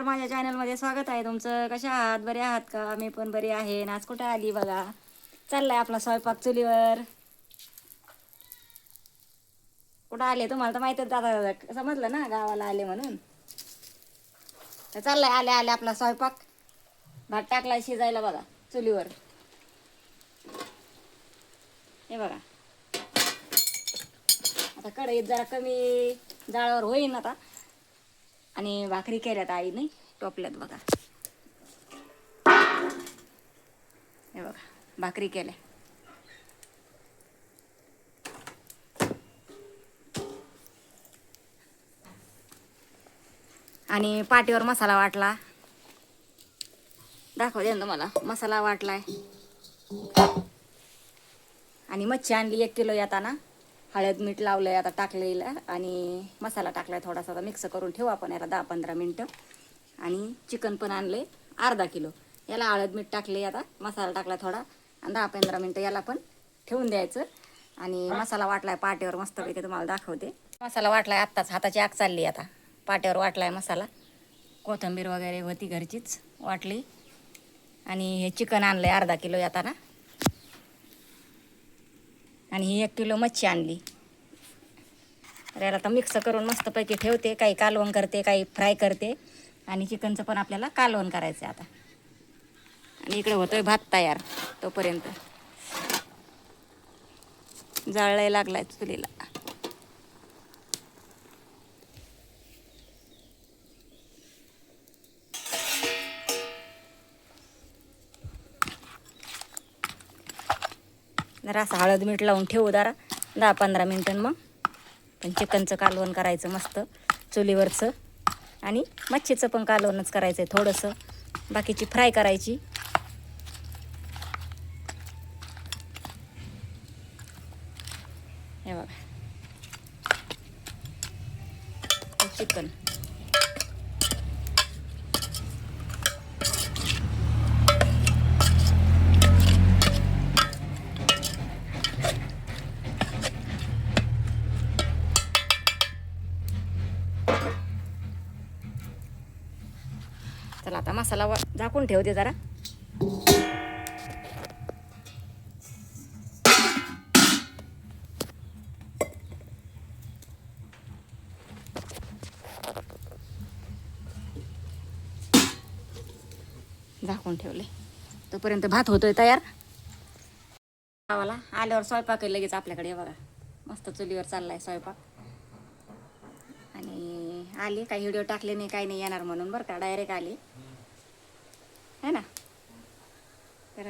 माझ्या चॅनलमध्ये स्वागत आहे तुमचं. कशा आहात? बरे आहात का? मी पण बरी आहे. आज कुठे आली बघा, चाललाय आपला स्वयंपाक चुलीवर. कुठं आले तुम्हाला तर माहितच, आता समजलं ना गावाला आले म्हणून. तर चाललाय आले आले आपला स्वयंपाक. भात टाकलाय शिजायला बघा चुलीवर. हे बघा, आता कढईत जरा कमी जाळावर होईन आता. आणि भाकरी केल्यात आईने टोपल्यात बघा. हे बघा, भाकरी केल्या. आणि पाटीवर मसाला वाटला. दाखवते ना तुम्हाला, मसाला वाटलाय. आणि मच्छी आणली 1 किलो येताना. हळद मीठ लावलंय आता टाकलेलं. आणि मसाला टाकलाय थोडासा. आता मिक्स करून ठेवू आपण याला 10-15 मिनटं. आणि चिकन पण आणले अर्धा किलो. याला हळद मीठ टाकले, आता मसाला टाकला थोडा. आणि 10-15 मिनटं याला पण ठेवून द्यायचं. आणि मसाला वाटलाय पाट्यावर मस्तपैकी, तुम्हाला दाखवते. मसाला वाटलाय आत्ताच, हाताची आग चालली आता. पाट्यावर वाटलाय मसाला. कोथिंबीर वगैरे होती घरचीच वाटली. आणि हे चिकन आणलंय अर्धा किलो येताना. आणि ही 1 किलो मच्छी आणली. तर याला आता मिक्स करून मस्तपैकी ठेवते. काही कालवण करते, काही फ्राय करते. आणि चिकनचं पण आपल्याला कालवण करायचं आहे आता. आणि इकडे होतोय भात तयार. तोपर्यंत जाळायला लागलाय चुलीला. जरा असं हळद मीठ लावून ठेवू जरा 10-15 मिनटं. मग पण चिकनचं कालवण करायचं मस्त चुलीवरचं. आणि मच्छीचं पण कालवणच करायचं आहे थोडंसं. बाकीची फ्राय करायची. हे बघा, चिकन. चला आता मसाला झाकून ठेवते जरा. झाकून ठेवले. तोपर्यंत भात होतोय तयार. गावाला आल्यावर स्वयंपाक लगेच आपल्याकडे. बघा, मस्त चुलीवर चाललाय स्वयंपाक. आणि आली, काही व्हिडिओ टाकले नाही, काही नाही येणार म्हणून बरं का, डायरेक्ट आली है ना. तर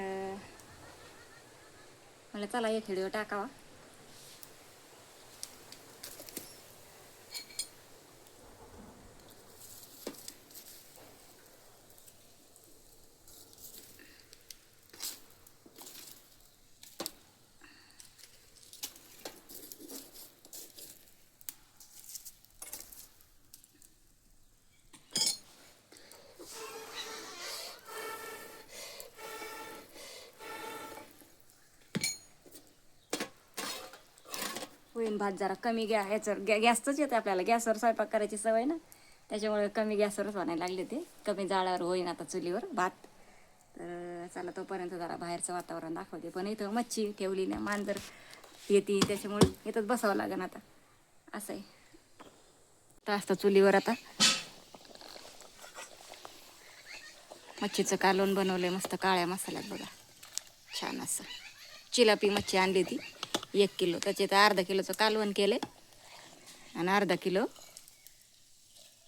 मला चला एक व्हिडिओ टाकावा. होईन भात जरा कमी याच्यावर गॅसच येते आपल्याला. गॅसवर स्वयंपाक करायची सवय ना, त्याच्यामुळे कमी गॅसवरच बनायला लागले ते. कमी जाळावर होईन आता चुलीवर भात. तर चला तोपर्यंत जरा बाहेरचं वातावरण दाखवते. पण इथं मच्छी ठेवली ना, मांजर येते, त्याच्यामुळे इथंच बसावं लागेल आता. असं आहे. तर असतं चुलीवर आता मच्छीचं कालवण बनवलंय मस्त काळ्या मसाल्यात बघा. छान असं चिलापी मच्छी आणली ती 1 किलो. त्याचे तर अर्धा किलोचं कालवण केले. आणि अर्धा किलो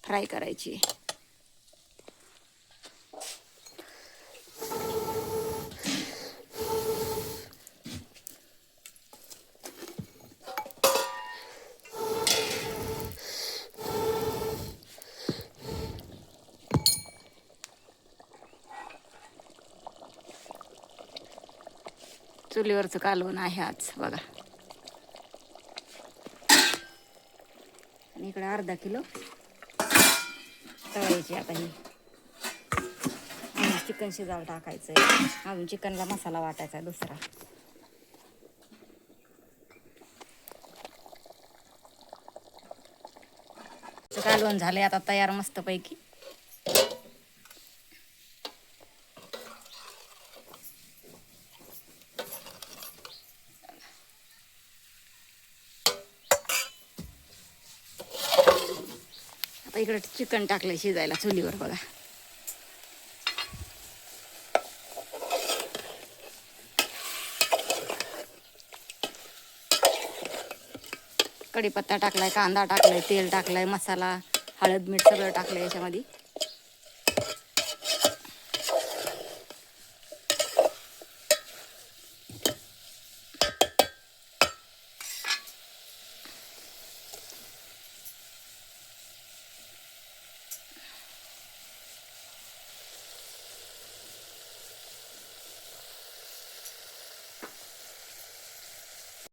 फ्राय करायची. चुलीवरचं कालवण आहे आज बघा. आणि इकडे अर्धा किलो तळायची आता ही. चिकन शिजायला टाकायचं आहे. अजून चिकनला मसाला वाटायचा आहे दुसरा. कालवण झालंय आता तयार मस्तपैकी. आता इकडे चिकन टाकलंय शिजायला चुलीवर बघा. कढीपत्ता टाकलाय, कांदा टाकलाय, तेल टाकलाय, मसाला, हळद, मीठ सगळं टाकलंय याच्यामध्ये.